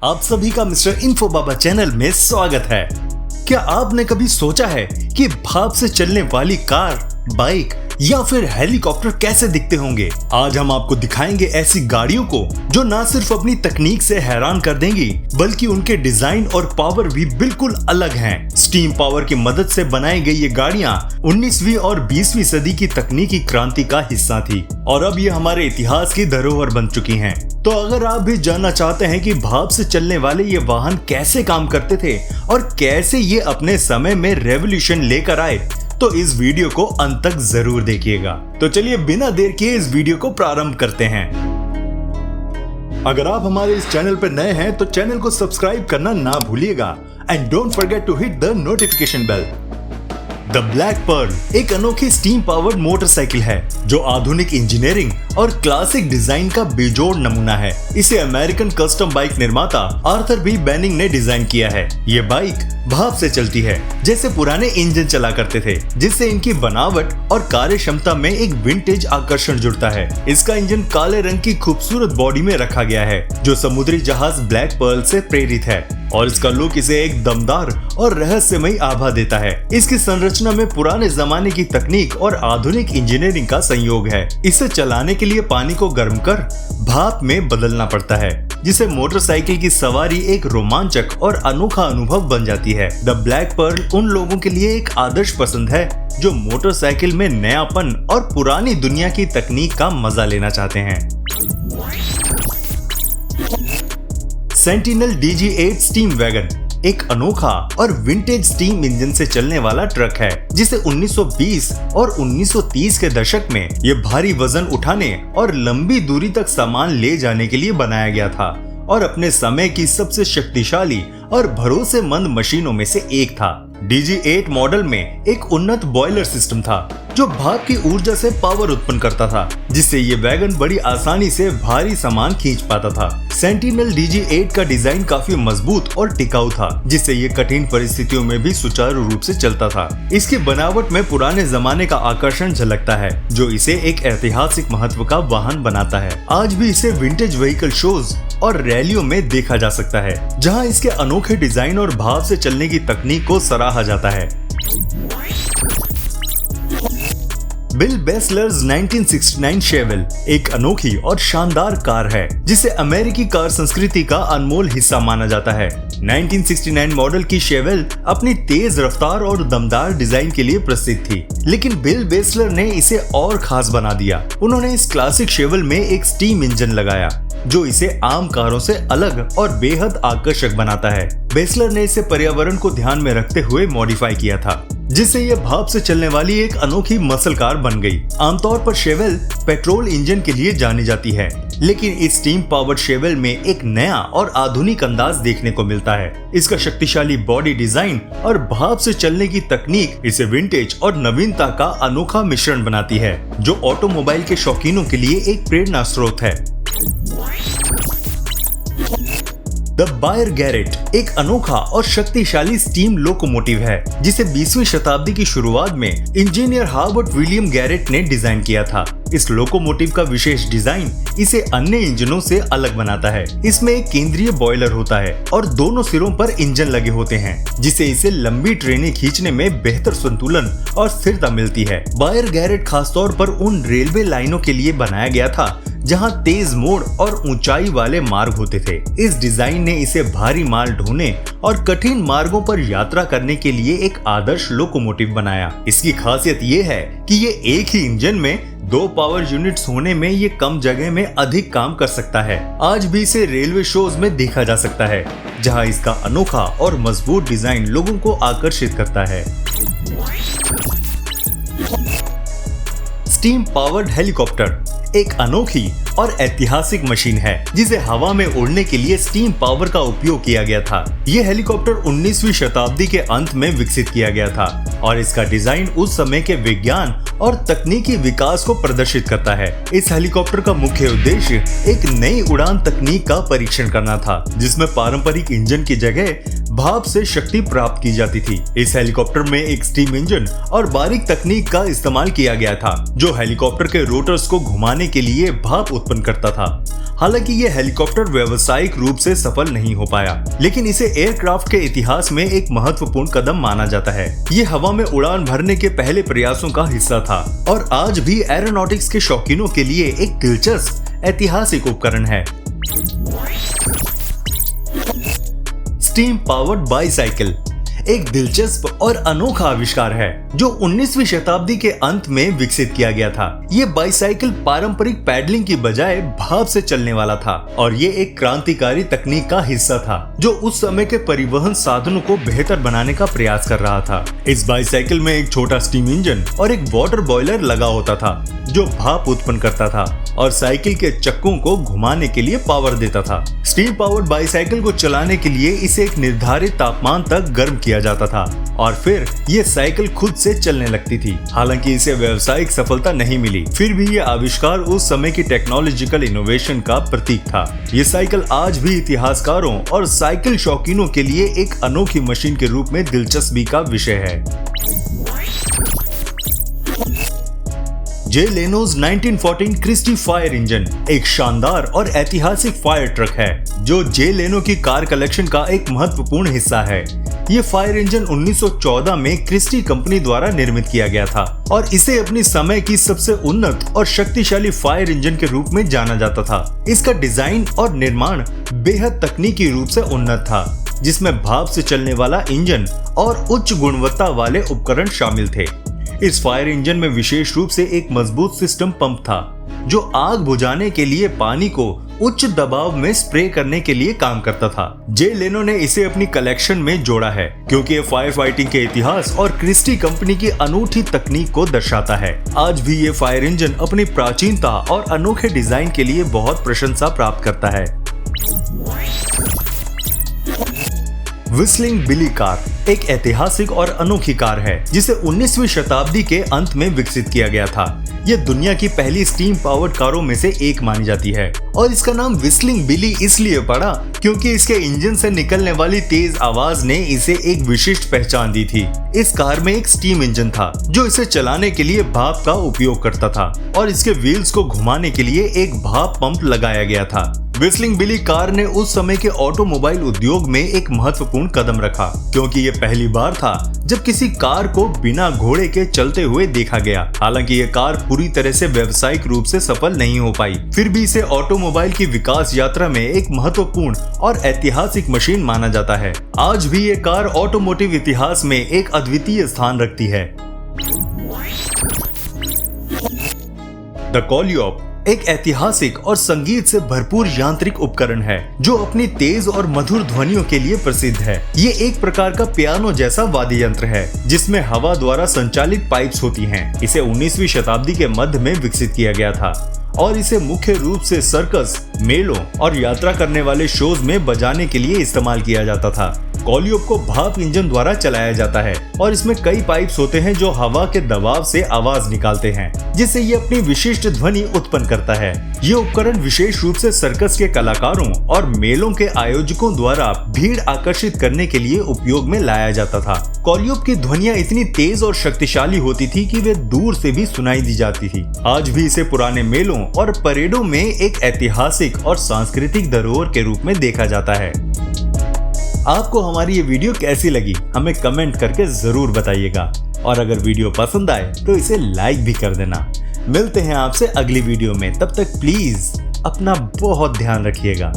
आप सभी का मिस्टर इन्फो बाबा चैनल में स्वागत है। क्या आपने कभी सोचा है कि भाप से चलने वाली कार, बाइक या फिर हेलीकॉप्टर कैसे दिखते होंगे? आज हम आपको दिखाएंगे ऐसी गाड़ियों को जो न सिर्फ अपनी तकनीक से हैरान कर देंगी बल्कि उनके डिजाइन और पावर भी बिल्कुल अलग हैं। स्टीम पावर की मदद से बनाई गई ये गाड़ियां 19वीं और 20वीं सदी की तकनीकी क्रांति का हिस्सा थी और अब ये हमारे इतिहास की धरोहर बन चुकी हैं। तो अगर आप भी जानना चाहते हैं कि भाप से चलने वाले ये वाहन कैसे काम करते थे और कैसे ये अपने समय में रेवोल्यूशन लेकर आए, तो इस वीडियो को अंत तक जरूर देखिएगा। तो चलिए बिना देर किए इस वीडियो को प्रारंभ करते हैं। अगर आप हमारे इस चैनल पर नए हैं तो चैनल को सब्सक्राइब करना ना भूलिएगा and don't forget to hit the notification bell. The black pearl एक अनोखी स्टीम पावर्ड मोटरसाइकिल है जो आधुनिक इंजीनियरिंग और क्लासिक डिजाइन का बेजोड़ नमूना है। इसे अमेरिकन कस्टम बाइक निर्माता आर्थर बी बेनिंग ने डिजाइन किया है। ये बाइक भाप से चलती है जैसे पुराने इंजन चला करते थे, जिससे इनकी बनावट और कार्य क्षमता में एक विंटेज आकर्षण जुड़ता है। इसका इंजन काले रंग की खूबसूरत बॉडी में रखा गया है जो समुद्री जहाज ब्लैक पर्ल से प्रेरित है और इसका लुक इसे एक दमदार और रहस्यमयी आभा देता है। इसकी संरचना में पुराने जमाने की तकनीक और आधुनिक इंजीनियरिंग का संयोग है। इसे चलाने के लिए पानी को गर्म कर भाप में बदलना पड़ता है, जिसे मोटरसाइकिल की सवारी एक रोमांचक और अनोखा अनुभव बन जाती है। द ब्लैक पर्ल उन लोगों के लिए एक आदर्श पसंद है जो मोटरसाइकिल में नयापन और पुरानी दुनिया की तकनीक का मजा लेना चाहते हैं। सेंटिनल DG8 स्टीम वैगन एक अनोखा और विंटेज स्टीम इंजन से चलने वाला ट्रक है जिसे 1920 और 1930 के दशक में ये भारी वजन उठाने और लंबी दूरी तक सामान ले जाने के लिए बनाया गया था और अपने समय की सबसे शक्तिशाली और भरोसेमंद मशीनों में से एक था। DG8 मॉडल में एक उन्नत बॉयलर सिस्टम था जो भाप की ऊर्जा से पावर उत्पन्न करता था, जिससे ये वैगन बड़ी आसानी से भारी सामान खींच पाता था। सेंटिनल DG8 का डिजाइन काफी मजबूत और टिकाऊ था, जिससे ये कठिन परिस्थितियों में भी सुचारू रूप से चलता था। इसकी बनावट में पुराने जमाने का आकर्षण झलकता है जो इसे एक ऐतिहासिक महत्व का वाहन बनाता है। आज भी इसे विंटेज व्हीकल शोज और रैलियों में देखा जा सकता है, जहां इसके अनोखे डिजाइन और भाप से चलने की तकनीक को सराहा जाता है। बिल बेसलर्स 1969 शेवेल एक अनोखी और शानदार कार है जिसे अमेरिकी कार संस्कृति का अनमोल हिस्सा माना जाता है। 1969 मॉडल की शेवेल अपनी तेज रफ्तार और दमदार डिजाइन के लिए प्रसिद्ध थी, लेकिन बिल बेसलर ने इसे और खास बना दिया। उन्होंने इस क्लासिक शेवेल में एक स्टीम इंजन लगाया जो इसे आम कारों से अलग और बेहद आकर्षक बनाता है। बेसलर ने इसे पर्यावरण को ध्यान में रखते हुए मॉडिफाई किया था, जिससे यह भाप से चलने वाली एक अनोखी मसल कार बन गई। आमतौर पर शेवेल पेट्रोल इंजन के लिए जानी जाती है, लेकिन इस स्टीम पावर्ड शेवेल में एक नया और आधुनिक अंदाज देखने को मिलता है। इसका शक्तिशाली बॉडी डिजाइन और भाप से चलने की तकनीक इसे विंटेज और नवीनता का अनोखा मिश्रण बनाती है, जो ऑटोमोबाइल के शौकीनों के लिए एक प्रेरणा स्रोत है। द बायर गैरेट एक अनोखा और शक्तिशाली स्टीम लोकोमोटिव है जिसे 20वीं शताब्दी की शुरुआत में इंजीनियर हार्बर्ट विलियम गैरेट ने डिजाइन किया था। इस लोकोमोटिव का विशेष डिजाइन इसे अन्य इंजनों से अलग बनाता है। इसमें एक केंद्रीय बॉयलर होता है और दोनों सिरों पर इंजन लगे होते हैं, जिससे इसे लंबी ट्रेनें खींचने में बेहतर संतुलन और स्थिरता मिलती है। बायर गैरेट खासतौर पर उन रेलवे लाइनों के लिए बनाया गया था जहां तेज मोड़ और ऊंचाई वाले मार्ग होते थे। इस डिजाइन ने इसे भारी माल ढोने और कठिन मार्गों पर यात्रा करने के लिए एक आदर्श लोकोमोटिव बनाया। इसकी खासियत ये है कि ये एक ही इंजन में 2 पावर यूनिट्स होने में ये कम जगह में अधिक काम कर सकता है। आज भी इसे रेलवे शोज में देखा जा सकता है, जहां इसका अनोखा और मजबूत डिजाइन लोगों को आकर्षित करता है। स्टीम पावर्ड हेलीकॉप्टर एक अनोखी और ऐतिहासिक मशीन है जिसे हवा में उड़ने के लिए स्टीम पावर का उपयोग किया गया था। ये हेलीकॉप्टर 19वीं शताब्दी के अंत में विकसित किया गया था और इसका डिजाइन उस समय के विज्ञान और तकनीकी विकास को प्रदर्शित करता है। इस हेलीकॉप्टर का मुख्य उद्देश्य एक नई उड़ान तकनीक का परीक्षण करना था, जिसमें पारंपरिक इंजन की जगह भाप से शक्ति प्राप्त की जाती थी। इस हेलीकॉप्टर में एक स्टीम इंजन और बारीक तकनीक का इस्तेमाल किया गया था, जो हेलीकॉप्टर के रोटर्स को घुमाने के लिए भाप उत्पन्न करता था। हालांकि यह हेलीकॉप्टर व्यावसायिक रूप से सफल नहीं हो पाया, लेकिन इसे एयरक्राफ्ट के इतिहास में एक महत्वपूर्ण कदम माना जाता है। ये हवा में उड़ान भरने के पहले प्रयासों का हिस्सा था और आज भी एरोनॉटिक्स के शौकीनों के लिए एक दिलचस्प ऐतिहासिक उपकरण है। स्टीम पावर्ड बाईसाइकिल एक दिलचस्प और अनोखा आविष्कार है जो 19वीं शताब्दी के अंत में विकसित किया गया था। ये बाईसाइकिल पारंपरिक पैडलिंग की बजाय भाप से चलने वाला था और ये एक क्रांतिकारी तकनीक का हिस्सा था जो उस समय के परिवहन साधनों को बेहतर बनाने का प्रयास कर रहा था। इस बाईसाइकिल में एक छोटा स्टीम इंजन और एक वाटर बॉयलर लगा होता था जो भाप उत्पन्न करता था और साइकिल के चक्कों को घुमाने के लिए पावर देता था। स्टीम पावर्ड बाईसाइकिल को चलाने के लिए इसे एक निर्धारित तापमान तक गर्म किया जाता था और फिर ये साइकिल खुद से चलने लगती थी। हालांकि इसे व्यावसायिक सफलता नहीं मिली, फिर भी ये आविष्कार उस समय की टेक्नोलॉजिकल इनोवेशन का प्रतीक था। ये साइकिल आज भी इतिहासकारों और साइकिल शौकीनों के लिए एक अनोखी मशीन के रूप में दिलचस्पी का विषय है। जे लेनोज 1914 क्रिस्टी फायर इंजन एक शानदार और ऐतिहासिक फायर ट्रक है जो जे लेनो की कार कलेक्शन का एक महत्वपूर्ण हिस्सा है। ये फायर इंजन 1914 में क्रिस्टी कंपनी द्वारा निर्मित किया गया था और इसे अपनी समय की सबसे उन्नत और शक्तिशाली फायर इंजन के रूप में जाना जाता था। इसका डिजाइन और निर्माण बेहद तकनीकी रूप से उन्नत था, जिसमें भाप से चलने वाला इंजन और उच्च गुणवत्ता वाले उपकरण शामिल थे। इस फायर इंजन में विशेष रूप से एक मजबूत सिस्टम पंप था जो आग बुझाने के लिए पानी को उच्च दबाव में स्प्रे करने के लिए काम करता था। जे लेनो ने इसे अपनी कलेक्शन में जोड़ा है क्योंकि ये फायर फाइटिंग के इतिहास और क्रिस्टी कंपनी की अनूठी तकनीक को दर्शाता है। आज भी ये फायर इंजन अपनी प्राचीनता और अनोखे डिजाइन के लिए बहुत प्रशंसा प्राप्त करता है। व्हिस्लिंग बिली कार एक ऐतिहासिक और अनोखी कार है जिसे 19वीं शताब्दी के अंत में विकसित किया गया था। यह दुनिया की पहली स्टीम पावर्ड कारों में से एक मानी जाती है और इसका नाम व्हिस्लिंग बिली इसलिए पड़ा क्योंकि इसके इंजन से निकलने वाली तेज आवाज ने इसे एक विशिष्ट पहचान दी थी। इस कार में एक स्टीम इंजन था जो इसे चलाने के लिए भाप का उपयोग करता था और इसके व्हील्स को घुमाने के लिए एक भाप पंप लगाया गया था। व्हिस्लिंग बिली कार ने उस समय के ऑटोमोबाइल उद्योग में एक महत्वपूर्ण कदम रखा क्योंकि ये पहली बार था जब किसी कार को बिना घोड़े के चलते हुए देखा गया। हालांकि ये कार पूरी तरह से व्यावसायिक रूप से सफल नहीं हो पाई, फिर भी इसे ऑटोमोबाइल की विकास यात्रा में एक महत्वपूर्ण और ऐतिहासिक मशीन माना जाता है। आज भी ये कार ऑटोमोटिव इतिहास में एक अद्वितीय स्थान रखती है। द कोलियोप एक ऐतिहासिक और संगीत से भरपूर यांत्रिक उपकरण है जो अपनी तेज और मधुर ध्वनियों के लिए प्रसिद्ध है। ये एक प्रकार का पियानो जैसा वाद्य यंत्र है जिसमें हवा द्वारा संचालित पाइप्स होती हैं। इसे 19वीं शताब्दी के मध्य में विकसित किया गया था और इसे मुख्य रूप से सर्कस, मेलों और यात्रा करने वाले शोज में बजाने के लिए इस्तेमाल किया जाता था। कोलियोप को भाप इंजन द्वारा चलाया जाता है और इसमें कई पाइप्स होते हैं जो हवा के दबाव से आवाज निकालते हैं जिससे ये अपनी विशिष्ट ध्वनि उत्पन्न करता है। ये उपकरण विशेष रूप से सर्कस के कलाकारों और मेलों के आयोजकों द्वारा भीड़ आकर्षित करने के लिए उपयोग में लाया जाता था। कोलियोप की ध्वनियां इतनी तेज और शक्तिशाली होती थी कि वे दूर से भी सुनाई दी जाती थी। आज भी इसे पुराने मेलों और परेडों में एक ऐतिहासिक और सांस्कृतिक धरोहर के रूप में देखा जाता है। आपको हमारी ये वीडियो कैसी लगी हमें कमेंट करके जरूर बताइएगा और अगर वीडियो पसंद आए तो इसे लाइक भी कर देना। मिलते हैं आपसे अगली वीडियो में, तब तक प्लीज अपना बहुत ध्यान रखिएगा।